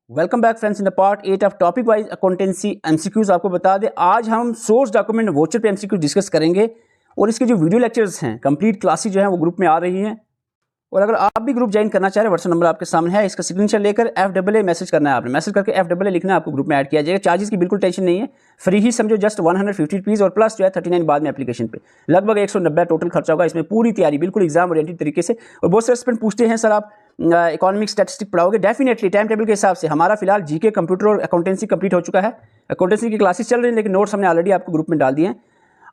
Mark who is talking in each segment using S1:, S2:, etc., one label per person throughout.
S1: Welcome back friends in the part 8 of topic wise accountancy MCQs. आपको बता दें आज हम सोर्स डॉक्यूमेंट वोचर पे एमसीक्यू डिस्कस करेंगे और इसके जो वीडियो लेक्चर्स हैं कंप्लीट क्लासेस जो हैं वो ग्रुप में आ रही हैं। और अगर आप भी ग्रुप ज्वाइन करना चाह रहे हैं व्हाट्सएप नंबर आपके सामने है, इसका स्क्रीनशॉट लेकर FAA मैसेज करना है। आपने मैसेज करके FAA लिखना है, आपको ग्रुप में ऐड किया जाएगा। चार्जेस की बिल्कुल टेंशन नहीं है, फ्री ही समझो, जस्ट 150 रुपीज़ और प्लस जो है 39 बाद में एप्लीकेशन पे लगभग 190 टोटल खर्चा होगा। इसमें पूरी तैयारी बिल्कुल एग्जाम ओरिएंटेड तरीके से। और बहुत सारे स्टूडेंट पूछते हैं सर आप इकोनॉमिक स्टैटिस्टिक पढ़ाओगे? डेफिनेटली टाइम टेबल के हिसाब से हमारा फिलहाल जीके कंप्यूटर और अकाउंटेंसी कंप्लीट हो चुका है। अकाउंटेंसी की क्लासेस चल रही हैं लेकिन नोट्स हमने ऑलरेडी आपको ग्रुप में डाल दिए हैं।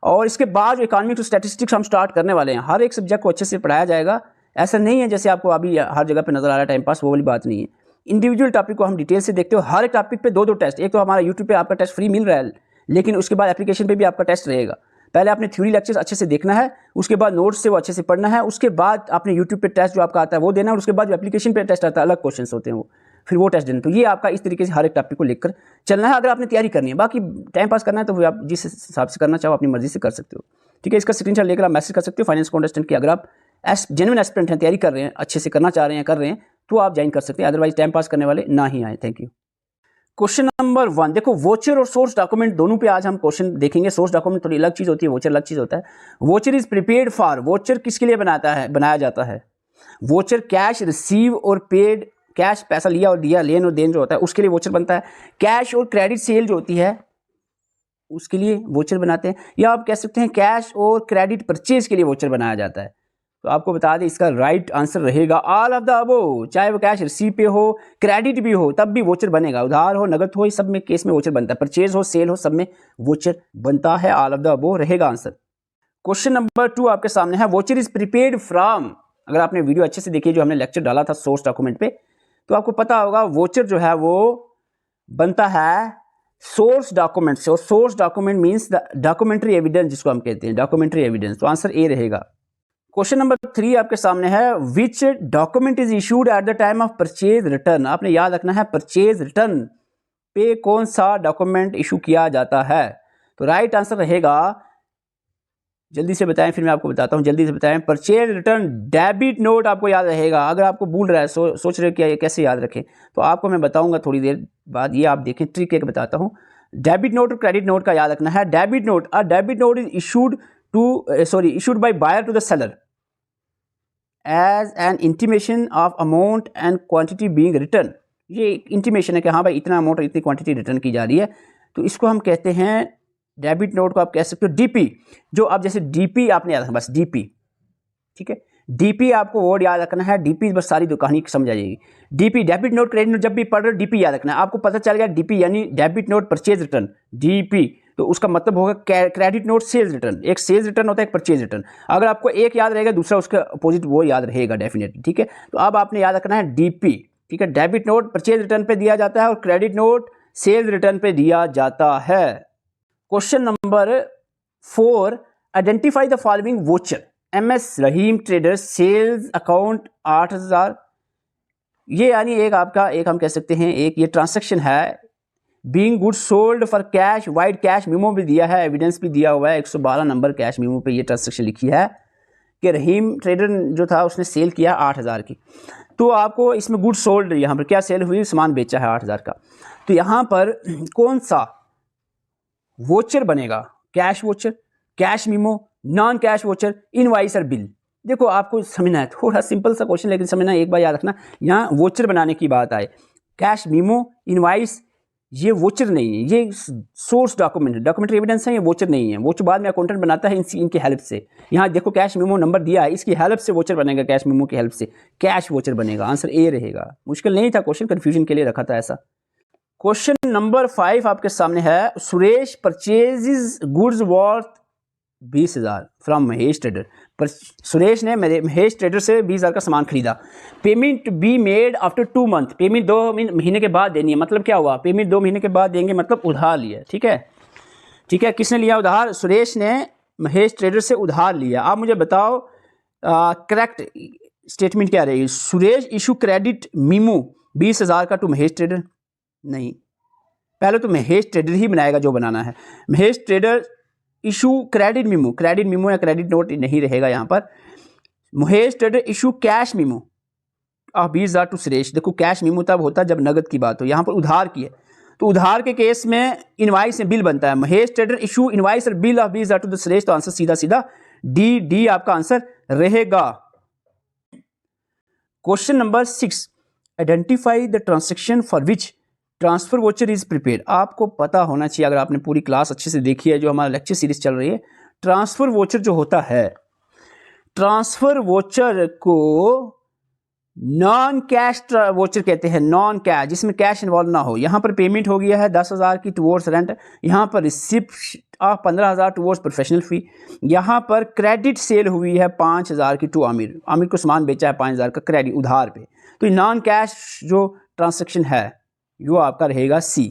S1: और इसके बाद इकोनॉमिक और स्टैटिस्टिक्स हम स्टार्ट करने वाले हैं। हर एक सब्जेक्ट को अच्छे से पढ़ाया जाएगा। ऐसा नहीं है जैसे आपको अभी हर जगह पे नजर आ रहा है टाइम पास, वो वाली बात नहीं है। इंडिविजुअल टॉपिक को हम डिटेल से देखते हो। हर एक टॉपिक पे दो टेस्ट, एक तो हमारा यूट्यूब पे आपका टेस्ट फ्री मिल रहा है, लेकिन उसके बाद एप्लीकेशन पे भी आपका टेस्ट रहेगा। पहले आपने थ्योरी लेक्चर्स अच्छे से देखना है, उसके बाद नोट्स से वो अच्छे से पढ़ना है, उसके बाद आपने यूट्यूब पे टेस्ट जो आपका आता है वो देना है, और उसके बाद जो एप्लीकेशन पे टेस्ट आता है अलग क्वेश्चन होते हैं वो, फिर वो टेस्ट देना। तो ये आपका इस तरीके से हर एक टॉपिक को लेकर चलना है अगर आपने तैयारी करनी है। बाकी टाइम पास करना है तो आप जिस हिसाब से करना चाहो अपनी मर्जी से कर सकते हो, ठीक है। इसका स्क्रीनशॉट लेकर आप मैसेज कर सकते हो फाइनेंस कॉन्टेस्टेंट की। अगर आप जेन्युइन एस्पिरेंट हैं, तैयारी कर रहे हैं, अच्छे से करना चाह रहे हैं, कर रहे हैं, तो आप ज्वाइन कर सकते हैं। अदरवाइज टाइम पास करने वाले ना ही आए। Thank you. क्वेश्चन नंबर 1 देखो, वोचर और सोर्स डॉक्यूमेंट दोनों पे आज हम क्वेश्चन देखेंगे। सोर्स डॉक्यूमेंट थोड़ी अलग चीज होती है, वोचर अलग चीज होता है। Voucher is prepared for, voucher किसके लिए बनाया जाता है? वोचर कैश रिसीव और पेड, कैश पैसा लिया और दिया, लेन और देन जो होता है उसके लिए वोचर बनता है। कैश और क्रेडिट सेल जो होती है उसके लिए वोचर बनाते हैं, या आप कह सकते हैं कैश और क्रेडिट परचेज के लिए वोचर बनाया जाता है। तो आपको बता दें इसका राइट आंसर रहेगा ऑल ऑफ द अबव। चाहे वो कैश रिसीव पे हो, क्रेडिट भी हो, तब भी वोचर बनेगा। उधार हो, नगद हो, सब में केस में वोचर बनता है। परचेज हो, सेल हो, सब में वोचर बनता है। ऑल ऑफ द अबव रहेगा आंसर। क्वेश्चन नंबर 2 आपके सामने है, वोचर इज प्रिपेयर्ड फ्रॉम। अगर आपने वीडियो अच्छे से देखी जो हमने लेक्चर डाला था सोर्स डॉक्यूमेंट पे, तो आपको पता होगा वोचर जो है वो बनता है सोर्स डॉक्यूमेंट से। और source document means the documentary evidence, जिसको हम कहते हैं डॉक्यूमेंट्री एविडेंस। तो आंसर ए रहेगा। क्वेश्चन नंबर 3 आपके सामने है, which document is issued at the time of purchase return. आपने याद रखना है परचेज रिटर्न पे कौन सा डॉक्यूमेंट इशू किया जाता है। तो राइट आंसर रहेगा, जल्दी से बताएं फिर मैं आपको बताता हूं, जल्दी से बताएं। परचेज रिटर्न डेबिट नोट आपको याद रहेगा। अगर आपको भूल रहा है, सोच रहे हो कि कैसे याद रखें, तो आपको मैं बताऊंगा थोड़ी देर बाद। ये आप देखें, ट्रिक एक बताता हूं। डेबिट नोट और क्रेडिट नोट का याद रखना है। Debit note, a debit note is issued issued by buyer to the seller as an intimation of amount and quantity being returned। ये इंटीमेशन है कि हाँ भाई इतना अमाउंट और इतनी क्वांटिटी रिटर्न की जा रही है, तो इसको हम कहते हैं डेबिट नोट को आप कह सकते हो डीपी। जो आप जैसे डीपी आपने याद रखना, बस डीपी, ठीक है। डीपी आपको वर्ड याद रखना है, डीपी बस सारी कहानी समझ आ जाएगी। DP debit note credit note, जब भी पढ़ रहे हो डीपी याद रखना है। आपको पता चल गया डीपी यानी debit note purchase return, DP, तो उसका मतलब होगा क्रेडिट नोट सेल्स रिटर्न। एक सेल्स रिटर्न होता है, एक परचेज रिटर्न। अगर आपको एक याद रहेगा दूसरा उसका अपोजिट वो याद रहेगा डेफिनेटली, ठीक है। तो अब आपने याद रखना है डीपी, ठीक है। डेबिट नोट परचेज रिटर्न पे दिया जाता है और क्रेडिट नोट सेल्स रिटर्न पे दिया जाता है। Question number 4, identify the following voucher. MS Rahim traders sales account 8000। ये यानी एक आपका एक हम कह सकते हैं एक ये ट्रांसैक्शन है। Being good sold for cash, wide cash memo भी दिया है, एविडेंस भी दिया हुआ है। 112 नंबर कैश मीमो पे ये ट्रांसैक्शन लिखी है कि रहीम ट्रेडर जो था उसने सेल किया 8000 की। तो आपको इसमें गुड सोल्ड, यहाँ पर क्या सेल हुई, सामान बेचा है 8000 का। तो यहाँ पर कौन सा वोचर बनेगा? Cash voucher, cash memo, non cash voucher, invoice और बिल। देखो आपको समझना है, थोड़ा सिंपल सा क्वेश्चन लेकिन समझना, एक बार याद रखना। यहाँ वोचर बनाने की बात आए, कैश मीमो, इनवाइस, ये वोचर नहीं है, ये सोर्स डॉक्यूमेंट, डॉक्यूमेंट्री एविडेंस है, ये वोचर नहीं है। वोचर बाद में अकाउंटेंट बनाता है इनकी हेल्प से। यहाँ देखो कैश मीमो नंबर दिया है, इसकी हेल्प से वोचर बनेगा, कैश मीमो की हेल्प से कैश वोचर बनेगा। आंसर ए रहेगा। मुश्किल नहीं था क्वेश्चन, कंफ्यूजन के लिए रखा था ऐसा। क्वेश्चन नंबर 5 आपके सामने है, Suresh purchases goods worth 20,000 from Mahesh trader. पर सुरेश ने महेश ट्रेडर से 20,000 का सामान खरीदा। Payment be made after 2 month, payment 2 महीने के बाद देनी है। मतलब क्या हुआ, पेमेंट 2 महीने के बाद देंगे, मतलब उधार लिया, ठीक है, ठीक है। किसने लिया उधार? सुरेश ने महेश ट्रेडर से उधार लिया। आप मुझे बताओ करेक्ट स्टेटमेंट क्या रहेगी? सुरेश इशू क्रेडिट मीमो 20,000 का टू महेश ट्रेडर? नहीं, पहले तो महेश ट्रेडर ही बनाएगा जो बनाना है। Mahesh trader issue credit memo, credit memo या क्रेडिट नोट नहीं रहेगा यहाँ पर। Mahesh trader issue cash memo, of 20,000 to Suresh. देखो कैश मेमो तब होता है जब नगद की बात हो, यहाँ पर उधार की है, तो उधार के केस में इनवाइस में बिल बनता है। महेश ट्रेडर इशू इनवाइस और bill of 20,000 to the Suresh, तो आंसर सीधा सीधा डी आपका आंसर रहेगा। Question number 6, identify the transaction for which transfer voucher is prepared. आपको पता होना चाहिए, अगर आपने पूरी क्लास अच्छे से देखी है, जो हमारा लेक्चर सीरीज चल रही है, ट्रांसफर वोचर जो होता है, ट्रांसफर वोचर को नॉन कैश वोचर कहते हैं, नॉन कैश, जिसमें कैश इन्वॉल्व ना हो। यहाँ पर पेमेंट हो गया है 10,000 की टुवर्ड्स रेंट, यहाँ पर रिसिप्ट ऑफ 15,000 टुवर्ड्स प्रोफेशनल फी, यहाँ पर क्रेडिट सेल हुई है 5,000 की टू आमिर, आमिर को सामान बेचा है 5,000 का क्रेडिट उधार पे। तो ये नॉन कैश जो ट्रांसेक्शन है वो आपका रहेगा सी।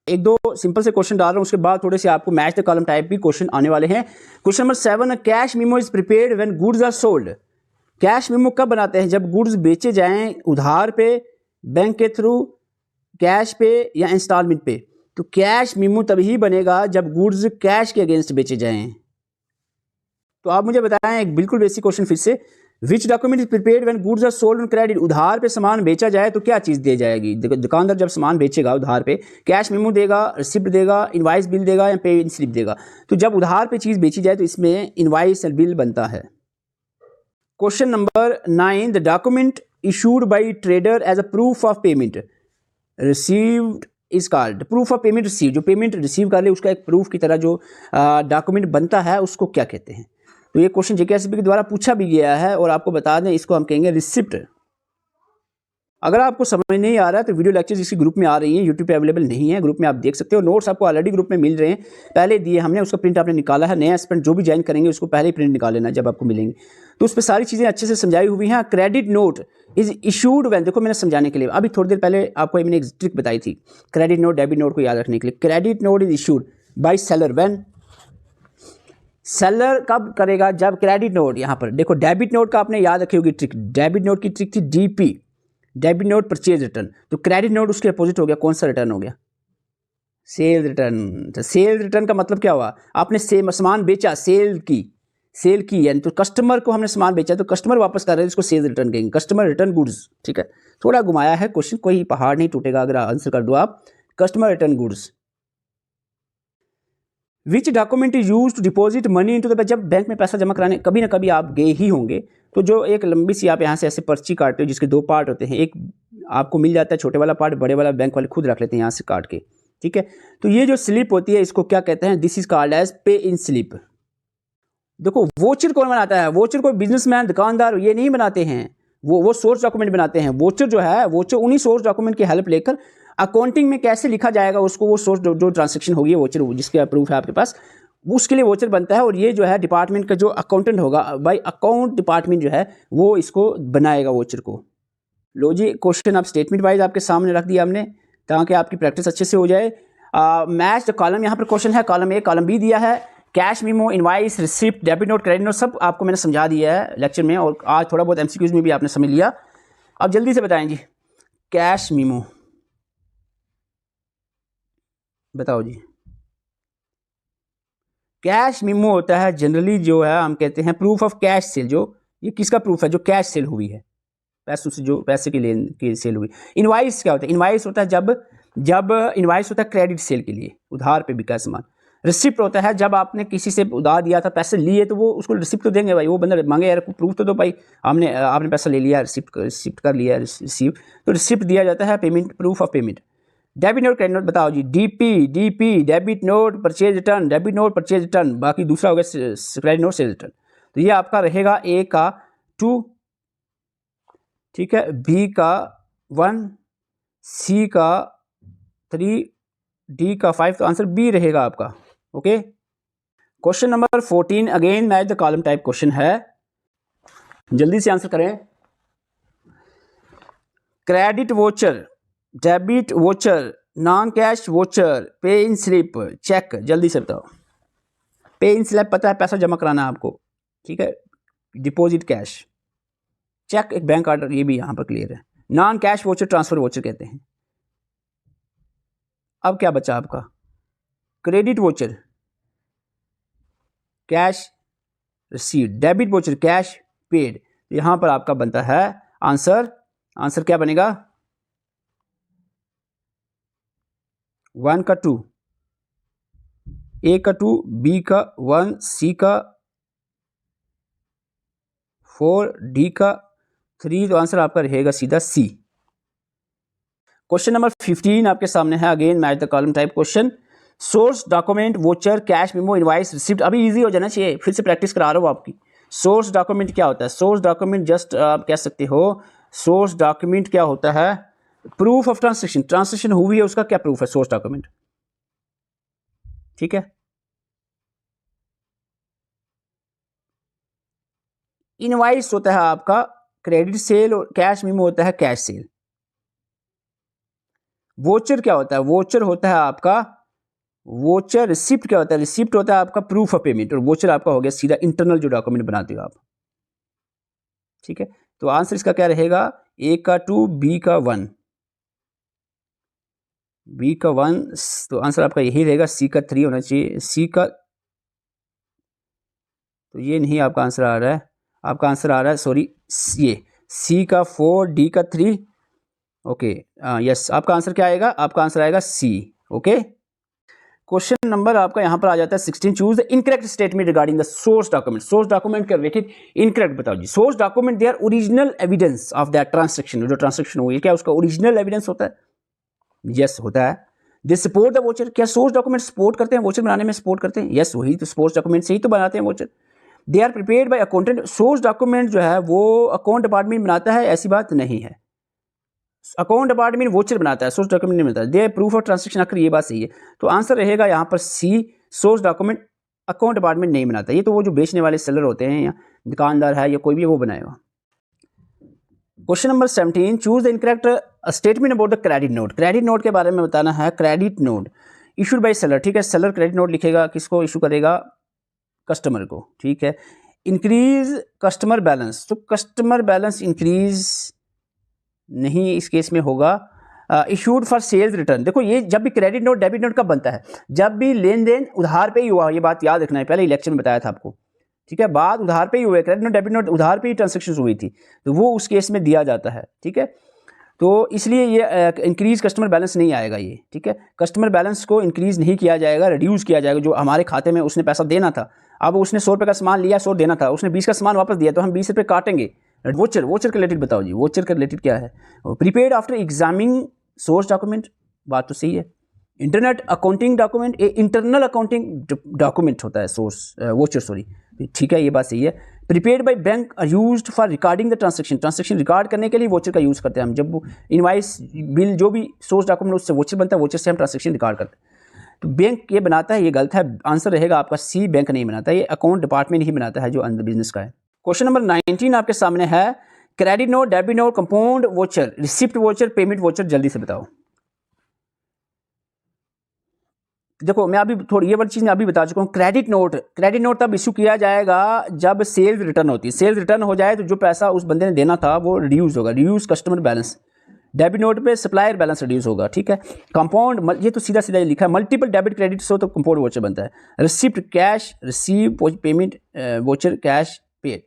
S1: एक दो सिंपल से क्वेश्चन डाल रहा हूँ, उसके बाद थोड़े से आपको मैच द कॉलम टाइप भी क्वेश्चन आने वाले हैं। Question number 7, cash memo is prepared when goods are sold. Cash memo कब बनाते हैं? जब गुड्स बेचे जाएं उधार पे, बैंक के थ्रू, कैश पे या इंस्टॉलमेंट पे। तो कैश मेमो तभी बनेगा जब गुड्स कैश के अगेंस्ट बेचे जाएं। तो आप मुझे बताएं एक बिल्कुल बेसिक क्वेश्चन फिर से, which document is prepared when goods are sold on credit. उधार पे सामान बेचा जाए तो क्या चीज़ दी जाएगी? दुकानदार जब सामान बेचेगा उधार पे, कैश मेमो देगा, रिसिप्ट देगा, इनवाइस बिल देगा या पे इन स्लिप देगा। तो जब उधार पे चीज़ बेची जाए तो इसमें इनवाइस और बिल बनता है। Question number 9, the document issued by trader as a proof of payment received is called. Proof of payment receive, जो पेमेंट रिसीव कर ले उसका एक प्रूफ की तरह जो डॉक्यूमेंट बनता है उसको क्या कहते हैं? तो ये क्वेश्चन जेकेएसबी के द्वारा पूछा भी गया है और आपको बता दें इसको हम कहेंगे रिसिप्ट। अगर आपको समझ नहीं आ रहा है तो वीडियो लेक्चर्स इसी ग्रुप में आ रही हैं, यूट्यूब पे अवेलेबल नहीं है, ग्रुप में आप देख सकते हो। नोट्स आपको ऑलरेडी ग्रुप में मिल रहे हैं, पहले दिए हमने, उसका प्रिंट आपने निकाला है। नया स्टूडेंट जो भी ज्वाइन करेंगे उसको पहले ही प्रिंट निकाल लेना जब आपको मिलेंगे, तो उस पर सारी चीज़ें अच्छे से समझाई हुई हैं। Credit note is issued when, देखो मैंने समझाने के लिए अभी थोड़ी देर पहले आपको मैंने एक ट्रिक बताई थी क्रेडिट नोट डेबिट नोट को याद रखने के लिए। Credit note is issued by seller when, seller कब करेगा? जब क्रेडिट नोट, यहाँ पर देखो डेबिट नोट का आपने याद रखी होगी ट्रिक, डेबिट नोट की ट्रिक थी DP, debit note purchase return. तो क्रेडिट नोट उसके अपोजिट हो गया, कौन सा रिटर्न हो गया? Cell return. तो सेल रिटर्न का मतलब क्या हुआ? आपने सामान बेचा, सेल की यानी तो कस्टमर को हमने सामान बेचा तो कस्टमर वापस कर रहे हैं, इसको सेल रिटर्न कहेंगे, कस्टमर रिटर्न गुड्स। ठीक है, थोड़ा घुमाया है क्वेश्चन, कोई पहाड़ नहीं टूटेगा अगर आंसर कर दो आप। Customer return goods. Which document is use to deposit money into the bank. जब बैंक में पैसा जमा कराने कभी ना कभी आप गए ही होंगे, तो जो एक लंबी सी आप यहाँ से ऐसे पर्ची काटते हो जिसके दो पार्ट होते हैं, एक आपको मिल जाता है छोटे वाला पार्ट, बड़े वाला बैंक वाले खुद रख लेते हैं यहाँ से काट के। ठीक है, तो ये जो स्लिप होती है इसको क्या कहते हैं? दिस इज कॉल्ड एज पे इन स्लिप। देखो वोचर कौन बनाता है? वोचर कोई बिजनेसमैन, दुकानदार ये नहीं बनाते हैं, वो सोर्स डॉक्यूमेंट बनाते हैं। वोचर जो है, वोचर उन्हीं सोर्स डॉक्यूमेंट की हेल्प लेकर अकाउंटिंग में कैसे लिखा जाएगा उसको, वो सोर्स जो ट्रांजेक्शन होगी वोचर जिसके प्रूफ है आपके पास, उसके लिए वोचर बनता है। और ये जो है डिपार्टमेंट का जो अकाउंटेंट होगा, बाई अकाउंट डिपार्टमेंट जो है वो इसको बनाएगा वोचर को। लो जी, क्वेश्चन आप स्टेटमेंट वाइज आपके सामने रख दिया हमने ताकि आपकी प्रैक्टिस अच्छे से हो जाए। मैच द कॉलम, यहाँ पर क्वेश्चन है कॉलम ए, कॉलम बी दिया है cash memo, invoice, receipt, debit note, credit note, सब आपको मैंने समझा दिया है लेक्चर में, और आज थोड़ा बहुत एमसीक्यूज में भी आपने समझ लिया। अब जल्दी से बताएं जी, कैश मीमो बताओ जी। कैश मीमो होता है जनरली जो है हम कहते हैं प्रूफ ऑफ कैश सेल। जो ये किसका प्रूफ है? जो कैश सेल हुई है, पैसों से, जो पैसे की लेन की सेल हुई। इनवाइस क्या होता है? इनवाइस होता है जब इनवाइस होता है क्रेडिट सेल के लिए, उधार पे बिका सामान। रिसिप्ट होता है जब आपने किसी से उधार दिया था, पैसे लिए, तो वो उसको रिसिप्ट तो देंगे भाई, वो बंदा मांगे यार प्रूफ तो दो भाई, आपने पैसा ले लिया, रिसिप्ट कर लिया, रिसीव, तो रिसिप्ट दिया जाता है, payment, proof of payment. Debit note, credit note बताओ जी। DP debit note, purchase return, debit note, purchase return, बाकी दूसरा हो गया क्रेडिट नोट, सेल रिटर्न। तो ये आपका रहेगा ए का 2, ठीक है, बी का 1, सी का 3, डी का 5, तो आंसर बी रहेगा आपका। Okay, question number 14 again match the column type question है, जल्दी से आंसर करें। Credit voucher, debit voucher, non cash voucher, पे इन स्लिप, चेक, जल्दी से बताओ। पे इन स्लिप पता है पैसा जमा कराना है आपको, ठीक है, डिपॉजिट कैश, चेक एक बैंक ऑर्डर, ये भी यहाँ पर क्लियर है। Non cash voucher transfer voucher कहते हैं। अब क्या बचा आपका? Credit voucher cash received, debit voucher cash paid. यहाँ पर आपका बनता है आंसर आंसर क्या बनेगा? 1 का 2, ए का 2, बी का 1, सी का 4, डी का 3, तो आंसर आपका रहेगा सीधा सी। क्वेश्चन नंबर 15 आपके सामने है, again match the column type question. Source, document, voucher, cash memo, invoice, receipt. अभी इजी हो जाना चाहिए, फिर से प्रैक्टिस करा रहा हूँ आपकी। सोर्स डॉक्यूमेंट क्या होता है? सोर्स डॉक्यूमेंट जस्ट आप कह सकते हो, सोर्स डॉक्यूमेंट क्या होता है? प्रूफ ऑफ ट्रांसैक्शन, ट्रांसैक्शन हुई है उसका क्या प्रूफ है? सोर्स डॉक्यूमेंट, ठीक है। इनवाइस होता है आपका क्रेडिट सेल, और कैश मेमो होता है कैश सेल। वोचर क्या होता है? वोचर होता है आपका, वोचर, रिसिप्ट क्या होता है? रिसिप्ट होता है आपका प्रूफ ऑफ पेमेंट, और वोचर आपका हो गया सीधा इंटरनल जो डॉक्यूमेंट बनाते हो आप, ठीक है। तो आंसर इसका क्या रहेगा? ए का 2, बी का 1, बी का 1, तो आंसर आपका यही रहेगा। सी का 3 होना चाहिए, सी का, तो ये नहीं आपका आंसर आ रहा है, आपका आंसर आ रहा है सॉरी ये सी का 4, डी का 3, ओके यस। आपका आंसर क्या आएगा? आपका आंसर आएगा सी, ओके। क्वेश्चन नंबर आपका यहाँ पर आ जाता है 16। Choose the incorrect statement regarding the source document. Source document का रिलेटेड इनकरेक्ट बताओ जी। Source document they are original evidence of that transaction, जो ट्रांसैक्शन हुई है क्या उसका ओरिजिनल एविडेंस होता है? यस होता है। दे सपोर्ट द वोचर, क्या सोर्स डॉक्यूमेंट सपोर्ट करते हैं? वोचर बनाने में सपोर्ट करते हैं? यस, वही तो सोर्स डॉक्यूमेंट से ही तो बनाते हैं voucher. They are prepared by accountant, source document जो है वो अकाउंट डिपार्टमेंट बनाता है, ऐसी बात नहीं है। अकाउंट डिपार्टमेंट वोचर बनाता है, सोर्स डॉक्यूमेंट नहीं मिलता है। दे प्रूफ ऑफ ट्रांसैक्शन, आखिर ये बात सही है। तो आंसर रहेगा यहाँ पर सी, सोर्स डॉक्यूमेंट अकाउंट डिपार्टमेंट नहीं बनाता। ये तो वो जो बेचने वाले सेलर होते हैं या दुकानदार है या कोई भी वो बनाएगा। Question number 17। Choose the incorrect statement about the credit note. Credit note के बारे में बताना है। Credit note issued by seller, ठीक है। सेलर क्रेडिट नोट लिखेगा, किसको इशू करेगा? कस्टमर को, ठीक है। इंक्रीज कस्टमर बैलेंस, तो कस्टमर बैलेंस इंक्रीज नहीं इस केस में होगा। इशूड फॉर सेल्स रिटर्न, देखो ये जब भी क्रेडिट नोट डेबिट नोट कब बनता है? जब भी लेन देन उधार पे ही हुआ, ये बात याद रखना है, पहले इलेक्शन में बताया था आपको, ठीक है। बाद उधार पे ही हुए, क्रेडिट नोट डेबिट नोट उधार पे ही ट्रांजेक्शन हुई थी, तो वो उस केस में दिया जाता है, ठीक है। तो इसलिए ये इंक्रीज कस्टमर बैलेंस नहीं आएगा ये, ठीक है। कस्टमर बैलेंस को इंक्रीज नहीं किया जाएगा, रिड्यूस किया जाएगा। जो हमारे खाते में उसने पैसा देना था, अब उसने 100 रुपये का सामान लिया, 100 देना था, उसने 20 का सामान वापस दिया, तो हम 20 रुपये काटेंगे। वोचर, वोचर के रिलेटेड बताओ जी, वोचर के रिलेटेड क्या है? Prepaid after examining source document, बात तो सही है। Internet accounting document, internal accounting document होता है सोर्स वोचर, सॉरी, ठीक है, ये बात सही है। Prepaid by bank are used for recording the transaction, transaction record करने के लिए वोचर का यूज़ करते हैं हम। जब इनवाइस, बिल, जो भी सोर्स डॉक्यूमेंट उससे वोचर बनता है, वोचर से हम ट्रांसैक्शन रिकॉर्ड करते हैं। तो बैंक ये बनाता है, ये गलत है। आंसर रहेगा आपका सी, बैंक नहीं बनाता, ये अकाउंट डिपार्टमेंट ही बनाता है जो अंदर बिजनेस का है। क्वेश्चन नंबर 19 आपके सामने है। Credit note, debit note, compound voucher, receipt voucher, payment voucher, जल्दी से बताओ। देखो मैं अभी थोड़ी ये वाली चीज़ मैं अभी बता चुका हूँ। क्रेडिट नोट तब इशू किया जाएगा जब सेल्स रिटर्न होती है। सेल्स रिटर्न हो जाए तो जो पैसा उस बंदे ने देना था वो रिड्यूस होगा, reduce customer balance. Debit note पे सप्लायर बैलेंस रिड्यूस होगा, ठीक है। कंपाउंड, ये तो सीधा सीधा लिखा है, मल्टीपल डेबिट क्रेडिट हो तो कंपाउंड वोचर बनता है। Receipt, cash receive, payment voucher, cash paid,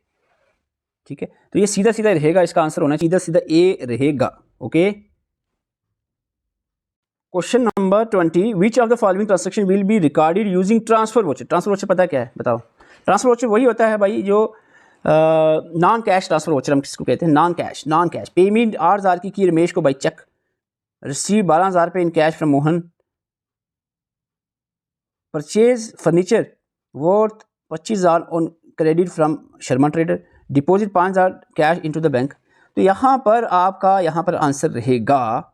S1: ठीक है। तो ये सीधा सीधा रहेगा, इसका आंसर होना सीधा सीधा ए रहेगा, okay. Question number 20। Which of the following transaction will be recorded using transfer voucher. Transfer voucher पता क्या है? बताओ। ट्रांसफर वोचर वही होता है भाई जो नॉन कैश ट्रांसफर वोचर हम किसको कहते हैं? Non cash. पेमेंट 8,000 की रमेश को बाई चेक, रिसीव 12,000 रुपये in cash from Mohan, purchase furniture worth 25,000 on credit from Sharma trader, deposit 5,000 cash into the bank. तो यहाँ पर आपका आंसर रहेगा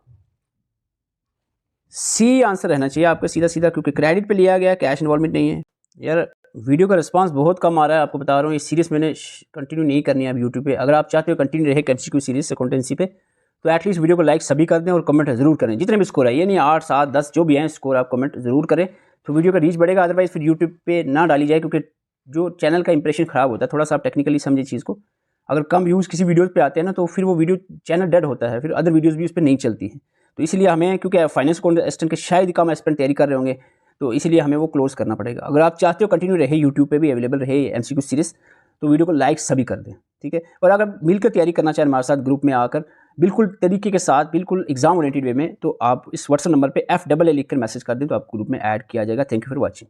S1: सी, आंसर रहना चाहिए आपका सीधा सीधा, क्योंकि क्रेडिट पे लिया गया, कैश इन्वॉल्वमेंट नहीं है। यार वीडियो का रिस्पांस बहुत कम आ रहा है, आपको बता रहा हूँ। ये सीरीज़ मैंने कंटिन्यू नहीं करनी है अब यूट्यूब पे। अगर आप चाहते हो कंटिन्यू रहे एमसीक्यू सीरीज़ अकाउंटेंसी पे, तो एटलीस्ट वीडियो को लाइक सभी कर दें और कमेंट ज़रूर करें। जितने भी स्कोर है, ये नहीं 8, 7, 10 जो भी हैं स्कोर, आप कमेंट ज़रूर करें तो वीडियो का रीच बढ़ेगा। अदरवाइज़ फिर यूट्यूब पे ना डाली जाए, क्योंकि जो चैनल का इंप्रेशन ख़राब होता है। थोड़ा सा आप टेक्निकली समझे चीज़ को। अगर कम व्यूज़ किसी वीडियो पे आते हैं ना, तो फिर वो वीडियो चैनल डेड होता है, फिर अदर वीडियोज़ भी उस पर नहीं चलती हैं। तो इसलिए हमें, क्योंकि फाइनेंस असिस्टेंट के शायद कम एस्पिरेंट तैयारी कर रहे होंगे, तो इसलिए हमें वो क्लोज करना पड़ेगा। अगर आप चाहते हो कंटिन्यू रहे, यूट्यूब पे भी अवेलेबल रहे एमसीक्यू सीरीज़, तो वीडियो को लाइक सभी कर दें, ठीक है। और अगर मिलकर तैयारी करना चाहें हमारे साथ ग्रुप में आकर, बिल्कुल तरीके के साथ, बिल्कुल एग्जाम ओरिएंटेड वे में, तो आप इस व्हाट्सएप नंबर पे FAA लिख कर मैसेज कर दें तो आपको ग्रुप में ऐड किया जाएगा। Thank you for watching.